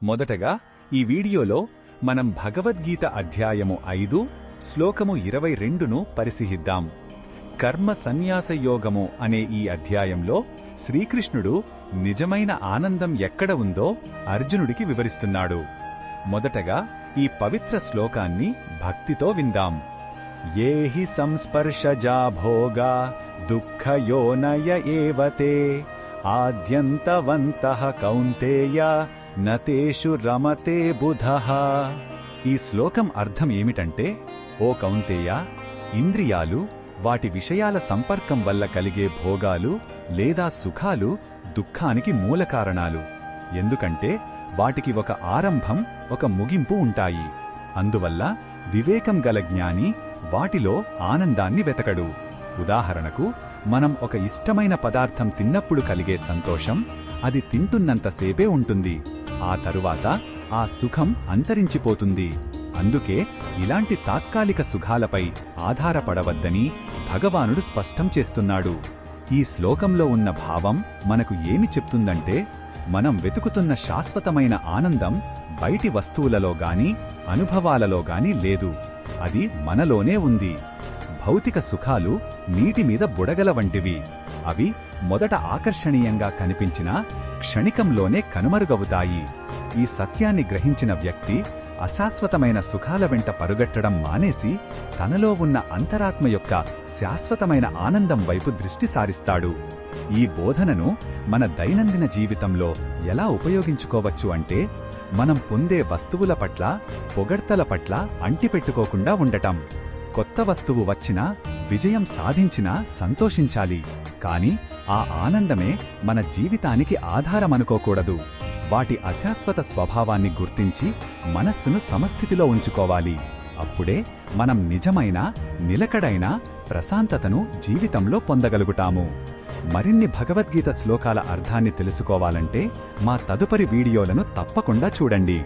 మొదటగా ఈ వీడియోలో మనం భగవద్గీత అధ్యాయము 5 శ్లోకము 22ను పరిశీలిద్దాం. కర్మ సన్యాస యోగము అనే ఈ అధ్యాయంలో శ్రీకృష్ణుడు నిజమైన ఆనందం ఎక్కడ ఉందో అర్జునుడికి వివరిస్తున్నాడు. మొదటగా ఈ పవిత్ర శ్లోకాన్ని భక్తితో విందాం. ఏహి సంస్పర్శజా భోగా దుఃఖయోనయ ఏవతే ఆద్యంతవంతః కౌంతేయ నతేషు రమతే బుధః. ఈ శ్లోకం అర్థం ఏమిటంటే, ఓ కౌంతేయ, ఇంద్రియాలు వాటి విషయాల సంపర్కం వల్ల కలిగే భోగాలు లేదా సుఖాలు దుఃఖానికి మూల కారణాలు. ఎందుకంటే వాటికి ఒక ఆరంభం, ఒక ముగింపు ఉంటాయి. అందువల్ల వివేకం గల జ్ఞాని వాటిలో ఆనందాన్ని వెతకడు. ఉదాహరణకు, మనం ఒక ఇష్టమైన పదార్థం తిన్నప్పుడు కలిగే సంతోషం అది తింటున్నంతసేపే ఉంటుంది. ఆ తరువాత ఆ సుఖం అంతరించిపోతుంది. అందుకే ఇలాంటి తాత్కాలిక సుఖాలపై ఆధారపడవద్దని భగవానుడు స్పష్టం చేస్తున్నాడు. ఈ శ్లోకంలో ఉన్న భావం మనకు ఏమి చెప్తుందంటే, మనం వెతుకుతున్న శాశ్వతమైన ఆనందం బయటి వస్తువులలో గాని అనుభవాలలో గాని లేదు. అది మనలోనే ఉంది. భౌతిక సుఖాలు నీటిమీద బుడగల వంటివి. అవి మొదట ఆకర్షణీయంగా కనిపించినా క్షణికంలోనే కనుమరుగవుతాయి. ఈ సత్యాన్ని గ్రహించిన వ్యక్తి అశాశ్వతమైన సుఖాల వెంట పరుగెట్టడం మానేసి తనలో ఉన్న అంతరాత్మ యొక్క శాశ్వతమైన ఆనందం వైపు దృష్టి సారిస్తాడు. ఈ బోధనను మన దైనందిన జీవితంలో ఎలా ఉపయోగించుకోవచ్చు అంటే, మనం పొందే వస్తువుల పట్ల, పొగడ్తల పట్ల అంటిపెట్టుకోకుండా ఉండటం. కొత్త వస్తువు వచ్చినా, విజయం సాధించినా సంతోషించాలి. కాని ఆ ఆనందమే మన జీవితానికి ఆధారమనుకోకూడదు. వాటి అశాశ్వత స్వభావాన్ని గుర్తించి మనస్సును సమస్థితిలో ఉంచుకోవాలి. అప్పుడే మనం నిజమైన, నిలకడైన ప్రశాంతతను జీవితంలో పొందగలుగుతాము. మరిన్ని భగవద్గీత శ్లోకాల అర్థాన్ని తెలుసుకోవాలంటే మా తదుపరి వీడియోలను తప్పకుండా చూడండి.